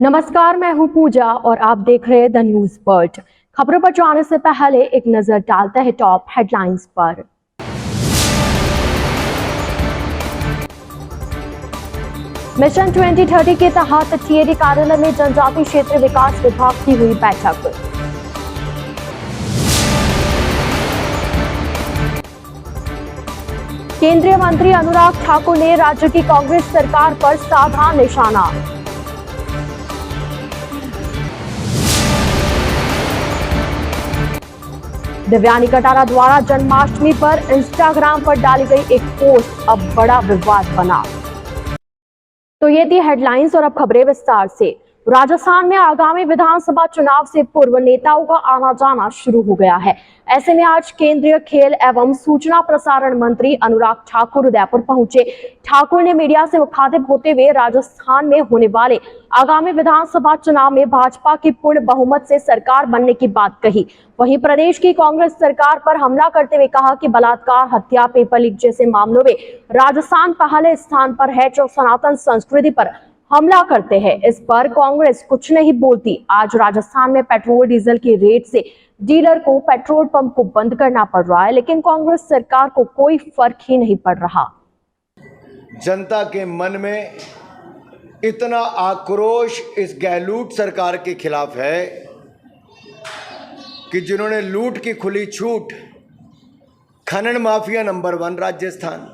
नमस्कार, मैं हूं पूजा और आप देख रहे हैं द न्यूज वर्ल्ड। खबरों पर जाने से पहले एक नजर डालते हैं टॉप हेडलाइंस पर। मिशन 2030 के तहत टीएडी कार्यालय में जनजातीय क्षेत्र विकास विभाग की हुई बैठक। केंद्रीय मंत्री अनुराग ठाकुर ने राज्य की कांग्रेस सरकार पर साधा निशाना। देवयानी कटारा द्वारा जन्माष्टमी पर इंस्टाग्राम पर डाली गई एक पोस्ट अब बड़ा विवाद बना। तो ये थी हेडलाइंस और अब खबरें विस्तार से। राजस्थान में आगामी विधानसभा चुनाव से पूर्व नेताओं का आना जाना शुरू हो गया है। ऐसे में आज केंद्रीय खेल एवं सूचना प्रसारण मंत्री अनुराग ठाकुर उदयपुर पहुंचे। ठाकुर ने मीडिया से मुखातिब होते हुए राजस्थान में होने वाले आगामी विधानसभा चुनाव में भाजपा की पूर्ण बहुमत से सरकार बनने की बात कही। वहीं प्रदेश की कांग्रेस सरकार पर हमला करते हुए कहा कि बलात्कार, हत्या, पेपर लीक जैसे मामलों में राजस्थान पहले स्थान पर है जो सनातन संस्कृति पर हमला करते हैं। इस पर कांग्रेस कुछ नहीं बोलती। आज राजस्थान में पेट्रोल डीजल की रेट से डीलर को पेट्रोल पंप को बंद करना पड़ रहा है, लेकिन कांग्रेस सरकार को कोई फर्क ही नहीं पड़ रहा। जनता के मन में इतना आक्रोश इस गहलोत सरकार के खिलाफ है कि जिन्होंने लूट की खुली छूट, खनन mafia number 1 Rajasthan,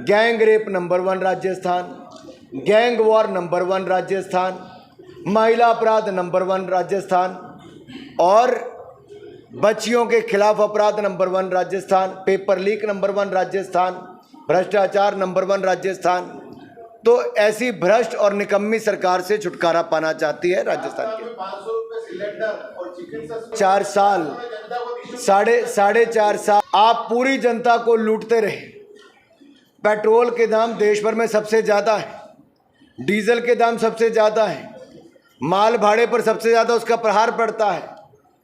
gang rape number 1 Rajasthan, gang war number 1 Rajasthan, महिला अपराध नंबर 1 राजस्थान और बच्चियों के खिलाफ अपराध number 1 Rajasthan, paper leak number 1 Rajasthan, भ्रष्टाचार नंबर 1 राजस्थान। तो ऐसी भ्रष्ट और निकम्मी सरकार से छुटकारा पाना चाहती है राजस्थान के 4 साल, साढ़े 4 साल आप पूरी जनता को लूटते रहे। पेट्रोल के दाम देश भर में सबसे ज़्यादा है, डीजल के दाम सबसे ज़्यादा है, माल भाड़े पर सबसे ज़्यादा उसका प्रहार पड़ता है,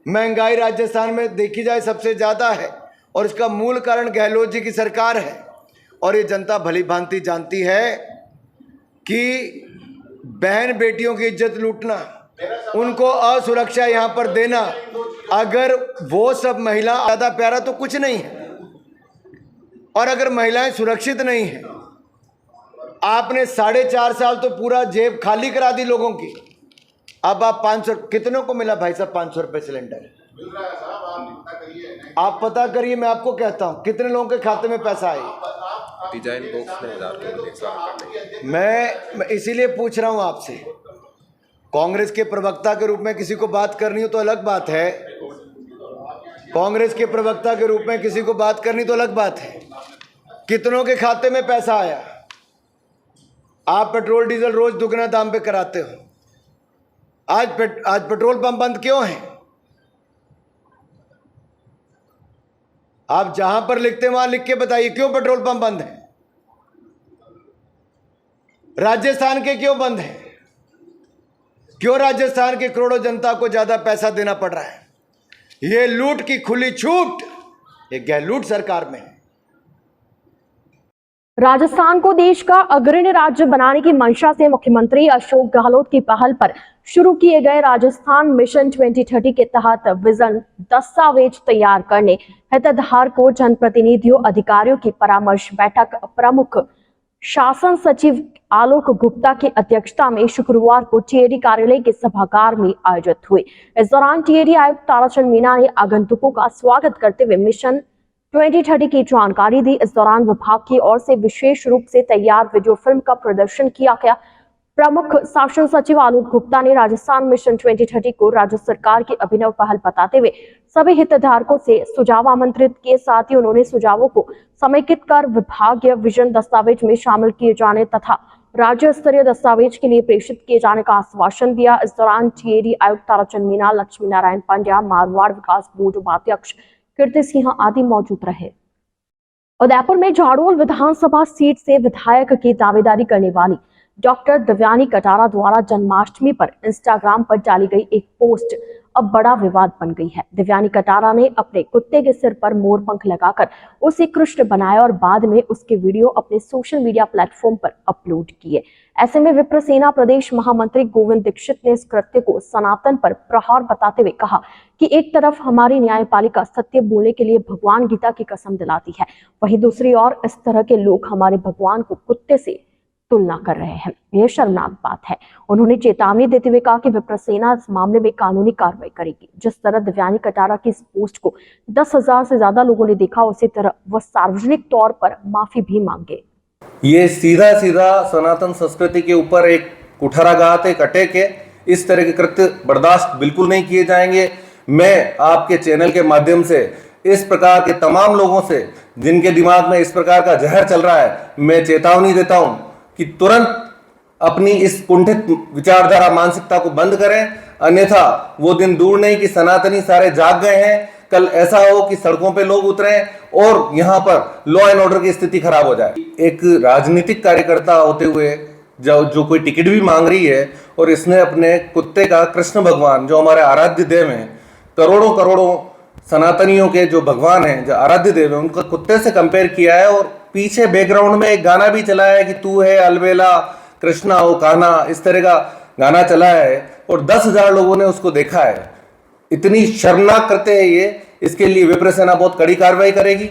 महंगाई राजस्थान में देखी जाए सबसे ज़्यादा है और इसका मूल कारण गहलोत जी की सरकार है। और ये जनता भली भांति जानती है कि बहन बेटियों की इज्जत लूटना, उनको असुरक्षा यहाँ पर देना, अगर वो सब महिला ज़्यादा प्यारा तो कुछ नहीं है। और अगर महिलाएं सुरक्षित नहीं हैं, आपने 4.5 साल तो पूरा जेब खाली करा दी लोगों की। अब आप 500 कितनों को मिला भाई साहब? 500 रुपये सिलेंडर मिल रहा है साहब। आप पता करिए, मैं आपको कहता हूँ कितने लोगों के खाते में पैसा आए। डिजाइन बॉक्स में मैं इसीलिए पूछ रहा हूँ आपसे, कांग्रेस के प्रवक्ता के रूप में किसी को बात करनी हो तो अलग बात है, कांग्रेस के प्रवक्ता के रूप में किसी को बात करनी तो अलग बात है। कितनों के खाते में पैसा आया? आप पेट्रोल डीजल रोज दुगना दाम पे कराते हो। आज पेट्रोल पंप बंद क्यों हैं? आप जहां पर लिखते हैं वहां लिख के बताइए क्यों पेट्रोल पंप बंद है। राजस्थान के क्यों बंद है? क्यों राजस्थान के करोड़ों जनता को ज्यादा पैसा देना पड़ रहा है? ये लूट की खुली छूट ये गहलोत सरकार में है। राजस्थान को देश का अग्रणी राज्य बनाने की मंशा से मुख्यमंत्री अशोक गहलोत की पहल पर शुरू किए गए राजस्थान मिशन 2030 के तहत विजन दस्तावेज तैयार करने हितधारकों, जनप्रतिनिधियों, अधिकारियों की परामर्श बैठक प्रमुख शासन सचिव आलोक गुप्ता की अध्यक्षता में शुक्रवार को टीएडी कार्यालय के सभागार में आयोजित हुई। इस दौरान टीएडी आयुक्त ताराचंद मीणा ने आगंतुकों का स्वागत करते हुए मिशन 2030 की जानकारी दी। इस दौरान विभाग की ओर से विशेष रूप से तैयार वीडियो फिल्म का प्रदर्शन किया गया। प्रमुख शासन सचिव आलोक गुप्ता ने राजस्थान मिशन 2030 को राज्य सरकार की अभिनव पहल बताते हुए सभी हितधारकों से सुझाव आमंत्रित किए। साथ ही उन्होंने सुझावों को समेकित कर विभागीय विजन दस्तावेज में शामिल किए जाने तथा राज्य स्तरीय दस्तावेज के लिए प्रेषित किए जाने का आश्वासन दिया। इस दौरान टीएडी आयुक्त ताराचंद मीणा, लक्ष्मी नारायण पंड्या, मारवाड़ विकास बोर्ड उपाध्यक्ष कीर्ति सिंह आदि मौजूद रहे। उदयपुर में झाड़ोल विधानसभा सीट से विधायक की दावेदारी करने वाली डॉक्टर देवयानी कटारा द्वारा जन्माष्टमी पर इंस्टाग्राम पर डाली गई एक पोस्ट अब बड़ा विवाद बन गई है। देवयानी कटारा ने अपने कुत्ते के सिर पर मोर पंख लगाकर उसे कृष्ण बनाया और बाद में उसके वीडियो अपने सोशल मीडिया प्लेटफॉर्म पर अपलोड किए। ऐसे में विप्र सेना प्रदेश महामंत्री गोविंद दीक्षित ने इस कृत्य को सनातन पर प्रहार बताते हुए कहा कि एक तरफ हमारी न्यायपालिका सत्य बोलने के लिए भगवान गीता की कसम दिलाती है, वहीं दूसरी ओर इस तरह के लोग हमारे भगवान को कुत्ते से तुलना कर रहे हैं। यह शर्मनाक बात है। उन्होंने चेतावनी देते हुए कहा कि विप्र सेना इस मामले में कानूनी कार्रवाई करेगी। जिस तरह देवयानी कटारा की इस पोस्ट को 10,000 से ज्यादा लोगों ने देखा, उसी तरह वह सार्वजनिक तौर पर माफी भी मांगे। ये सीधा सीधा सनातन संस्कृति के ऊपर एक कुठाराघात, एक अटैक है। इस तरह के कृत्य बर्दाश्त बिल्कुल नहीं किए जाएंगे। मैं आपके चैनल के माध्यम से इस प्रकार के तमाम लोगों से जिनके दिमाग में इस प्रकार का जहर चल रहा है, मैं चेतावनी देता हूं कि तुरंत अपनी इस कुंठित विचारधारा मानसिकता को बंद करें, अन्यथा वो दिन दूर नहीं कि सनातनी सारे जाग गए हैं। कल ऐसा हो कि सड़कों पे लोग उतरें और यहाँ पर लॉ एंड ऑर्डर की स्थिति खराब हो जाए। एक राजनीतिक कार्यकर्ता होते हुए जो कोई टिकट भी मांग रही है और इसने अपने कुत्ते का कृष्ण भगवान, जो हमारे आराध्य देव हैं, करोड़ों करोड़ों सनातनियों के जो भगवान हैं, जो आराध्य देव हैं, उनका कुत्ते से कंपेयर किया है और पीछे बैकग्राउंड में एक गाना भी चला है कि तू है अलबेला कृष्णा ओ कान्हा, इस तरह का गाना चला है और 10,000 लोगों ने उसको देखा है। इतनी शर्मनाक करते हैं ये। इसके लिए विप्र सेना बहुत कड़ी कार्रवाई करेगी।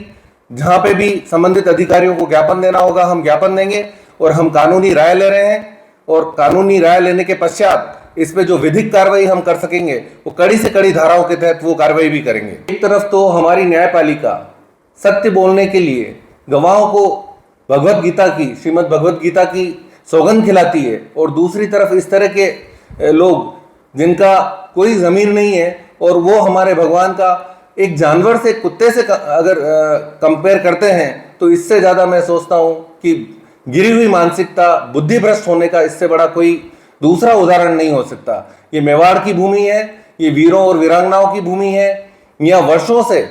जहां पे भी संबंधित अधिकारियों को ज्ञापन देना होगा, हम ज्ञापन देंगे और हम कानूनी राय ले रहे हैं और कानूनी राय लेने के पश्चात इस पे जो विधिक कार्रवाई हम कर सकेंगे वो कड़ी से कड़ी धाराओं के तहत वो कार्रवाई भी करेंगे। एक तरफ तो हमारी न्यायपालिका सत्य बोलने के लिए गवाहों को भगवत गीता की, श्रीमद् भगवत गीता की सौगंध खिलाती है और दूसरी तरफ इस तरह के लोग जिनका कोई जमीर नहीं है और वो हमारे भगवान का एक जानवर से, कुत्ते से अगर कंपेयर करते हैं तो इससे ज़्यादा मैं सोचता हूँ कि गिरी हुई मानसिकता, बुद्धि भ्रष्ट होने का इससे बड़ा कोई दूसरा उदाहरण नहीं हो सकता। ये मेवाड़ की भूमि है, ये वीरों और वीरांगनाओं की भूमि है। यहाँ वर्षों से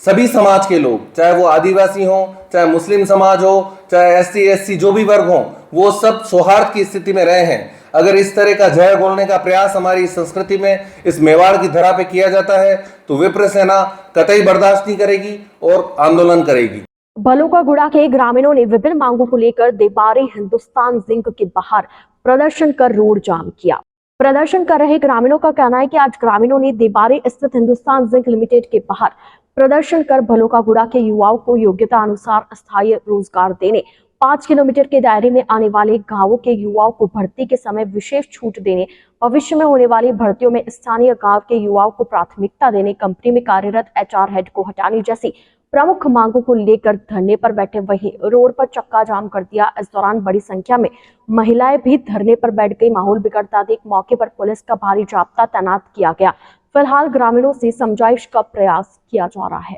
सभी समाज के लोग, चाहे वो आदिवासी हों, चाहे मुस्लिम समाज हो, चाहे एससी एससी जो भी वर्ग हों, वो सब सौहार्द की स्थिति में रहे हैं। अगर इस तरह का जहर घोलने का प्रयास हमारी संस्कृति में, इस मेवाड़ की धरा पे किया जाता है तो विप्र सेना कतई बर्दाश्त नहीं करेगी और आंदोलन करेगी। बलुकागुड़ा के ग्रामीणों ने विभिन्न मांगों को लेकर देबारी हिंदुस्तान जिंक के बाहर प्रदर्शन कर रोड जाम किया। प्रदर्शन कर रहे ग्रामीणों का कहना है कि आज ग्रामीणों ने देबारी स्थित हिंदुस्तान जिंक लिमिटेड के बाहर प्रदर्शन कर बलुकागुड़ा के युवाओं को योग्यता अनुसार स्थायी रोजगार देने, 5 किलोमीटर के दायरे में आने वाले गांवों के युवाओं को भर्ती के समय विशेष छूट देने, भविष्य में होने वाली भर्तियों में स्थानीय गांव के युवाओं को प्राथमिकता देने, कंपनी में कार्यरत HR हेड को हटाने जैसी प्रमुख मांगों को लेकर धरने पर बैठे। वहीं रोड पर चक्का जाम कर दिया। इस दौरान बड़ी संख्या में महिलाएं भी धरने पर बैठ गई। माहौल बिगड़ता देख मौके पर पुलिस का भारी जाब्ता तैनात किया गया। फिलहाल ग्रामीणों से समझाइश का प्रयास किया जा रहा है।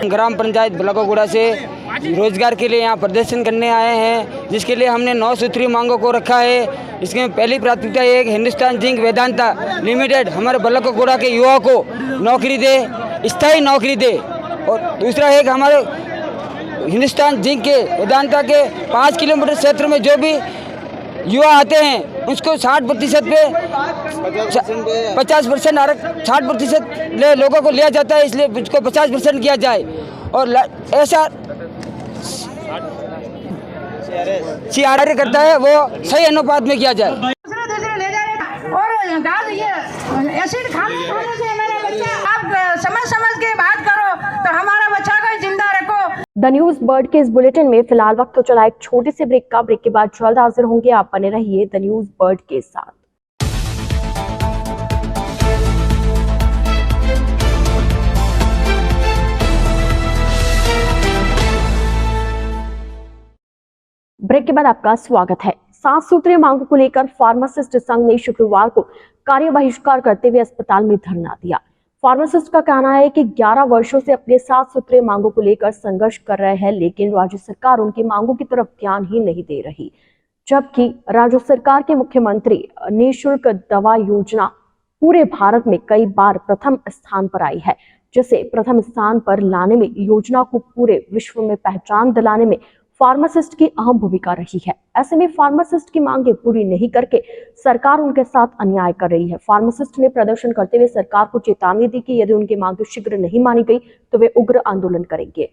ग्राम पंचायत बलुकागुड़ा से रोजगार के लिए यहाँ प्रदर्शन करने आए हैं, जिसके लिए हमने 9 सूत्री मांगों को रखा है। इसमें पहली प्राथमिकता है कि हिंदुस्तान जिंक वेदांता लिमिटेड हमारे बलुकागुड़ा के युवाओं को नौकरी दे, स्थायी नौकरी दे। और दूसरा है कि हमारे हिंदुस्तान जिंक के वेदांता के 5 किलोमीटर क्षेत्र में जो भी युवा आते हैं उसको 60% पे 50% आरक्षण 60% लोगों को लिया जाता है, इसलिए उसको 50% किया जाए और ऐसा CRR करता है वो सही अनुपात में किया जाए। दूसरे ले जा रहे और गाल ये एसिड खाने से मेरा बच्चा, आप समझ के बात करो तो हमारा बच्चा को जिंदा रखो। द न्यूज बर्ड के इस बुलेटिन में फिलहाल वक्त तो चला एक छोटे से ब्रेक का। ब्रेक के बाद जल्द हाजिर होंगे। आप बने रहिए द न्यूज बर्ड के साथ। ब्रेक के बाद आपका स्वागत है। 7 सूत्रीय मांगों को लेकर फार्मासिस्ट संघ ने शुक्रवार को कार्य बहिष्कार करते हुए अस्पताल में धरना दिया। फार्मासिस्ट का कहना है कि 11 वर्षों से अपने 7 सूत्रीय मांगों को लेकर संघर्ष कर रहे हैं, लेकिन राज्य सरकार उनकी मांगों की तरफ ध्यान ही नहीं दे रही। जबकि राज्य सरकार के मुख्यमंत्री निःशुल्क दवा योजना पूरे भारत में कई बार प्रथम स्थान पर आई है। जिसे प्रथम स्थान पर लाने में योजना को पूरे विश्व में पहचान दिलाने में फार्मासिस्ट की अहम भूमिका रही है। ऐसे में फार्मासिस्ट की मांगें पूरी नहीं करके सरकार उनके साथ अन्याय कर रही है। फार्मासिस्ट ने प्रदर्शन करते हुए सरकार को चेतावनी दी कि यदि उनकी मांगें शीघ्र नहीं मानी गई तो वे उग्र आंदोलन करेंगे।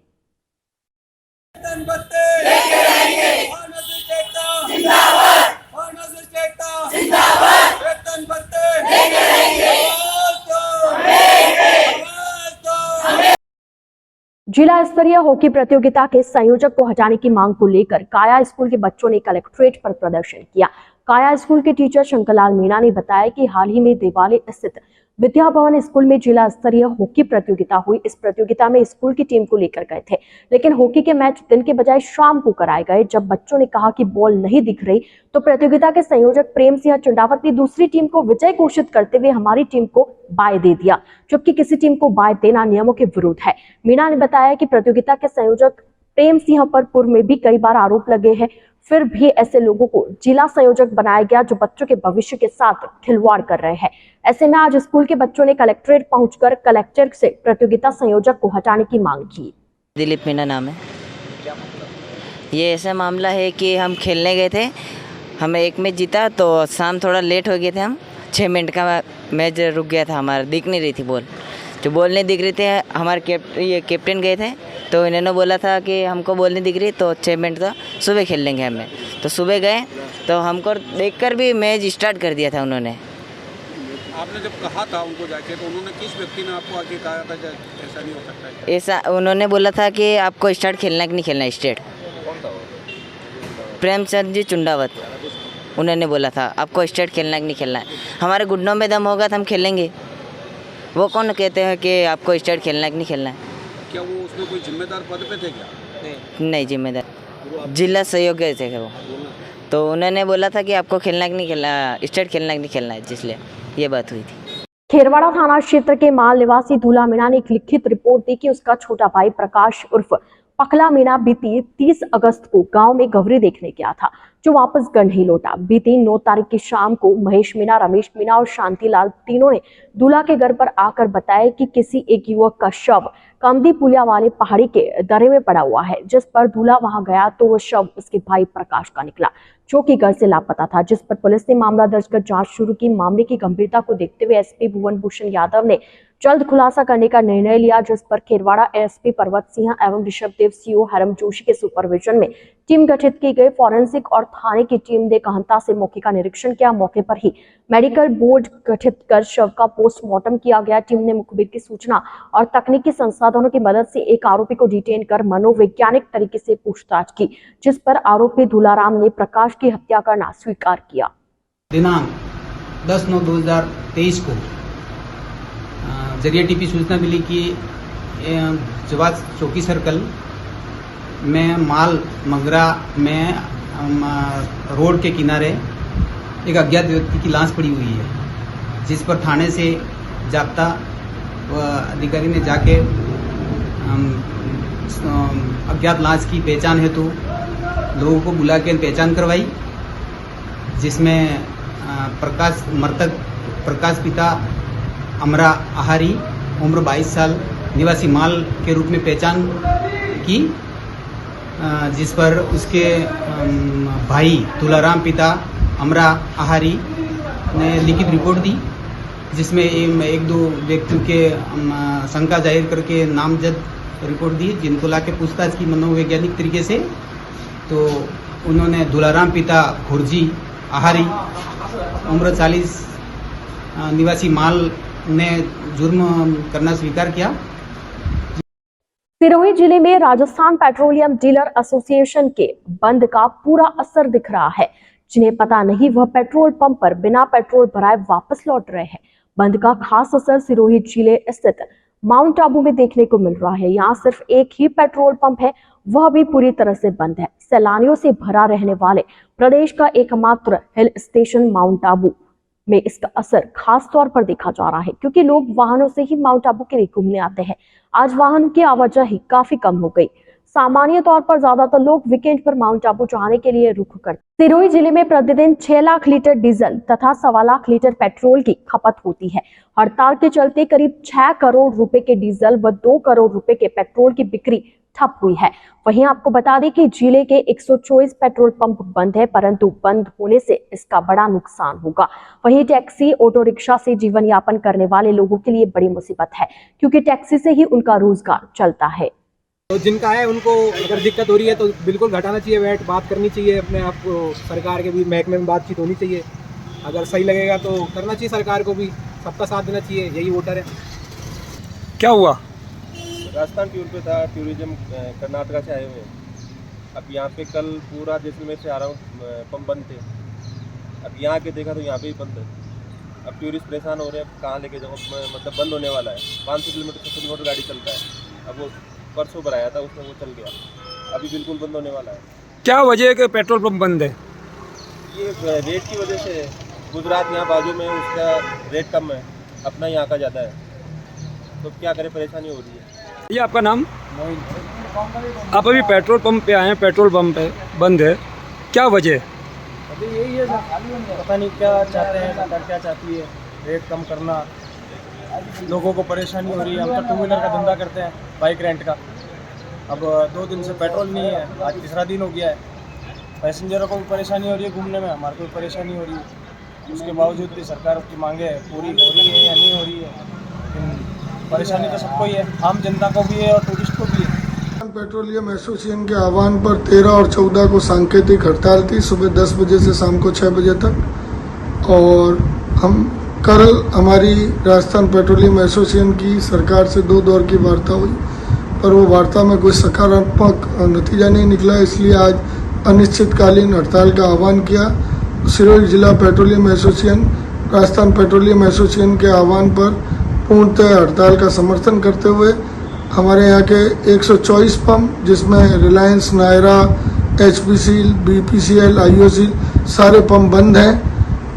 जिला स्तरीय हॉकी प्रतियोगिता के संयोजक को हटाने की मांग को लेकर काया स्कूल के बच्चों ने कलेक्ट्रेट पर प्रदर्शन किया। काया स्कूल के टीचर शंकरलाल मीणा ने बताया कि हाल ही में देवाली स्थित विद्या भवन स्कूल में जिला स्तरीय हॉकी प्रतियोगिता हुई। इस प्रतियोगिता में स्कूल की टीम को लेकर गए थे, लेकिन हॉकी के मैच दिन के बजाय शाम को कराए गए। जब बच्चों ने कहा कि बॉल नहीं दिख रही तो प्रतियोगिता के संयोजक प्रेम सिंह चंडावत ने दूसरी टीम को विजय घोषित करते हुए हमारी टीम को बाय दे दिया, जबकि किसी टीम को बाय देना नियमों के विरुद्ध है। मीणा ने बताया कि प्रतियोगिता के संयोजक प्रेम सिंह पर पूर्व में भी कई बार आरोप लगे हैं, फिर भी ऐसे लोगों को जिला संयोजक बनाया गया जो बच्चों के भविष्य के साथ खिलवाड़ कर रहे हैं। ऐसे में आज स्कूल के बच्चों ने कलेक्ट्रेट पहुंचकर कलेक्टर से प्रतियोगिता संयोजक को हटाने की मांग की। दिलीप मीणा नाम है। ये ऐसा मामला है कि हम खेलने गए थे, हमें एक मैच जीता तो शाम थोड़ा लेट हो गए थे। हम 6 मिनट का मैच रुक गया था, हमारा दिख नहीं रही थी बॉल, जो बॉल नहीं दिख रही थी। हमारे कैप्टन गए थे तो इन्होंने बोला था कि हमको बॉल नहीं दिख रही तो 6 मिनट तो सुबह खेल लेंगे हमें। तो सुबह गए तो हमको देखकर भी मैच स्टार्ट कर दिया था उन्होंने। आपने जब कहा था उनको जाके तो उन्होंने किस व्यक्ति ने आपको आके कहा था ऐसा नहीं हो सकता है? ऐसा उन्होंने बोला था कि आपको स्टार्ट खेलना कि नहीं खेलना स्टेट। प्रेमचंद जी चुंडावत उन्होंने बोला था आपको स्टेट खेलना कि नहीं खेलना है। हमारे घुटनों में दम होगा तो हम खेलेंगे। वो कौन कहते हैं कि आपको स्टेट खेलना कि नहीं खेलना है? क्या वो उसमें कोई जिम्मेदार पद पे थे क्या? नहीं जिम्मेदार जिला सहयोगी थे वो। तो उन्होंने बोला था कि आपको खेलना कि नहीं खेलना, स्टेट खेलना कि नहीं खेलना है, जिसलिए ये बात हुई थी। खेरवाड़ा थाना क्षेत्र के माल निवासी दूल्हा मीणा ने एक लिखित रिपोर्ट दी कि उसका छोटा भाई प्रकाश उर्फ पखला मीणा बीती 30 अगस्त को गांव में गौरी देखने गया था, जो वापस घर नहीं लौटा। बीती 9 तारीख की शाम को महेश मीणा, रमेश मीणा और शांतिलाल तीनों ने दूल्हा के घर पर आकर बताया कि किसी एक युवक का शव कामदी पुलिया वाले पहाड़ी के दर्रे में पड़ा हुआ है। जिस पर दूल्हा वहां गया तो वह शव उसके भाई प्रकाश का निकला, जो कि घर से लापता था, जिस पर पुलिस ने मामला दर्ज कर जांच शुरू की। मामले की गंभीरता को देखते हुए एसपी भुवन भूषण यादव ने जल्द खुलासा करने का निर्णय लिया, जिस पर खेरवाड़ा एसपी पर्वत सिंह एवं ऋषभ देव सीओ हरम जोशी के सुपरविजन में टीम गठित की गई। फॉरेंसिक और थाने की टीम ने गहनता से मौके का निरीक्षण किया। मौके पर ही मेडिकल बोर्ड गठित कर शव का पोस्टमार्टम किया गया। टीम ने मुखबिर की सूचना और तकनीकी संसाधनों की मदद से एक आरोपी को डिटेन कर मनोवैज्ञानिक तरीके से पूछताछ की, जिस पर आरोपी दूल्हाराम ने प्रकाश की हत्या करना स्वीकार किया। दिनांक 10/9/2023 को जरिए टीपी सूचना मिली कि जवाब चौकी सर्कल में माल मंगरा में रोड के किनारे एक अज्ञात व्यक्ति की लाश पड़ी हुई है, जिस पर थाने से जाब्ता अधिकारी ने जाके अज्ञात लाश की पहचान हेतु लोगों को बुला के पहचान करवाई, जिसमें मृतक प्रकाश पिता अमरा आहारी उम्र 22 साल निवासी माल के रूप में पहचान की, जिस पर उसके भाई तुलाराम पिता अमरा आहारी ने लिखित रिपोर्ट दी, जिसमें 1-2 व्यक्तियों के शंका जाहिर करके नामजद रिपोर्ट दी, जिनको लाके पूछताछ की मनोवैज्ञानिक तरीके से। तो उन्होंने दुलाराम पिता खुरजी आहारी उम्र 40 निवासी माल ने जुर्म करना स्वीकार किया। सिरोही जिले में राजस्थान पेट्रोलियम डीलर एसोसिएशन के बंद का पूरा असर दिख रहा है। जिन्हें पता नहीं वह पेट्रोल पंप पर बिना पेट्रोल भराए वापस लौट रहे हैं। बंद का खास असर सिरोही जिले स्थित माउंट आबू में देखने को मिल रहा है। यहाँ सिर्फ एक ही पेट्रोल पंप है, वह भी पूरी तरह से बंद है। सैलानियों से भरा रहने वाले प्रदेश का एकमात्र हिल स्टेशन माउंट आबू में इसका असर खास तौर पर देखा जा रहा है, क्योंकि लोग वाहनों से ही माउंट आबू के लिए घूमने आते हैं। आज वाहनों की आवाजाही काफी कम हो गई। सामान्य तौर पर ज्यादातर लोग वीकेंड पर माउंट आबू जाने के लिए रुख करते। सिरोही जिले में प्रतिदिन 6 लाख लीटर डीजल तथा 1.25 लाख लीटर पेट्रोल की खपत होती है। हड़ताल के चलते करीब 6 करोड़ रुपए के डीजल व 2 करोड़ रुपए के पेट्रोल की बिक्री ठप हुई है। वहीं आपको बता दें कि जिले के 124 पेट्रोल पंप बंद है, परंतु बंद होने से इसका बड़ा नुकसान होगा। वहीं टैक्सी, ऑटो रिक्शा से जीवन यापन करने वाले लोगों के लिए बड़ी मुसीबत है, क्योंकि टैक्सी से ही उनका रोजगार चलता है। तो जिनका है उनको अगर दिक्कत हो रही है तो बिल्कुल घटाना चाहिए वैट, बात करनी चाहिए अपने आप को, सरकार के भी महकमे में बातचीत होनी चाहिए। अगर सही लगेगा तो करना चाहिए, सरकार को भी सबका साथ देना चाहिए, यही वोटर है। क्या हुआ? राजस्थान टूर पे था, टूरिज्म कर्नाटका से आए हुए हैं। अब यहाँ पे कल पूरा जैसलमेर से आ रहा हूँ, पंप बंद थे। अब यहाँ के देखा तो यहाँ पे ही बंद है। अब टूरिस्ट परेशान हो रहे हैं, कहाँ लेके जाऊँ, मतलब बंद होने वाला है। 500 किलोमीटर 600 किलोमीटर गाड़ी चलता है। अब वो परसों पर आया था, उसमें वो चल गया, अभी बिल्कुल बंद होने वाला है। क्या वजह है कि पेट्रोल पंप बंद है? ये रेट की वजह से। गुजरात यहाँ बाजू में, उसका रेट कम है, अपना यहाँ का ज़्यादा है, तो क्या करें, परेशानी हो रही है। ये आपका नाम? आप अभी पेट्रोल पंप पे आए हैं, पेट्रोल पंप है बंद है, क्या वजह? अभी यही है, पता नहीं क्या चाहते हैं, सरकार क्या चाहती है, रेट कम करना, लोगों को परेशानी हो रही है। हम तो 2 व्हीलर का धंधा करते हैं, बाइक रेंट का। अब 2 दिन से पेट्रोल नहीं है, आज तीसरा दिन हो गया है। पैसेंजरों को भी परेशानी हो रही है घूमने में, हमारे को भी परेशानी हो रही है। उसके बावजूद भी सरकार की मांगे पूरी हो रही है या नहीं हो रही है, लेकिन परेशानी तो सबको ही है, आम जनता को भी है और टूरिस्ट को भी है। पेट्रोलियम एसोसिएशन के आह्वान पर 13 और 14 को सांकेतिक हड़ताल थी, सुबह 10 बजे से शाम को 6 बजे तक। और हम कल हमारी राजस्थान पेट्रोलियम एसोसिएशन की सरकार से 2 दौर की वार्ता हुई, पर वो वार्ता में कोई सकारात्मक नतीजा नहीं निकला, इसलिए आज अनिश्चितकालीन हड़ताल का आह्वान किया। सिरोही जिला petroleum association Rajasthan petroleum association के आह्वान पर पूर्णतः हड़ताल का समर्थन करते हुए हमारे यहाँ के 124 पंप, जिसमें Reliance, Nayara, HPCL, BPCL, IOCL सारे पंप बंद हैं।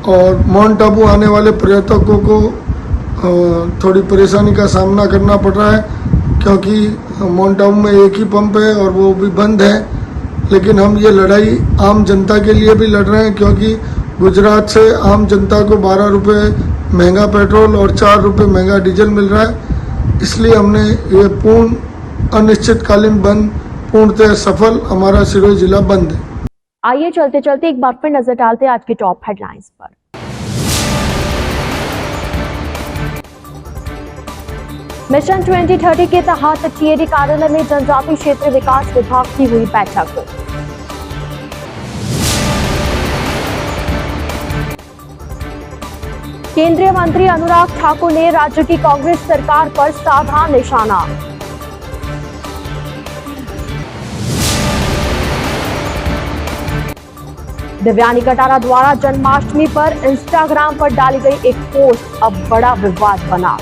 और माउंट आबू आने वाले पर्यटकों को थोड़ी परेशानी का सामना करना पड़ रहा है, क्योंकि माउंट आबू में एक ही पंप है और वो भी बंद है। लेकिन हम ये लड़ाई आम जनता के लिए भी लड़ रहे हैं, क्योंकि गुजरात से आम जनता को 12 रुपये महंगा पेट्रोल और 4 रुपये महंगा डीजल मिल रहा है। इसलिए हमने ये पूर्ण अनिश्चितकालीन बंद पूर्णतः सफल, हमारा सिरोही जिला बंद है। आइए चलते चलते एक बार फिर नजर डालते हैं आज की टॉप हेडलाइंस पर। मिशन 2030 के तहत टीएडी कार्यालय में जनजातीय क्षेत्र विकास विभाग की हुई बैठक। केंद्रीय मंत्री अनुराग ठाकुर ने राज्य की कांग्रेस सरकार पर साधा निशाना। दिव्यानी कटारा द्वारा जन्माष्टमी पर इंस्टाग्राम पर डाली गई एक पोस्ट अब बड़ा विवाद बना।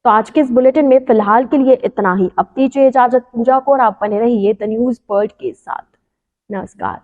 तो आज के इस बुलेटिन में फिलहाल के लिए इतना ही। अब दीजिए इजाजत पूजा को और आप बने रहिए द न्यूज वर्ल्ड के साथ। नमस्कार।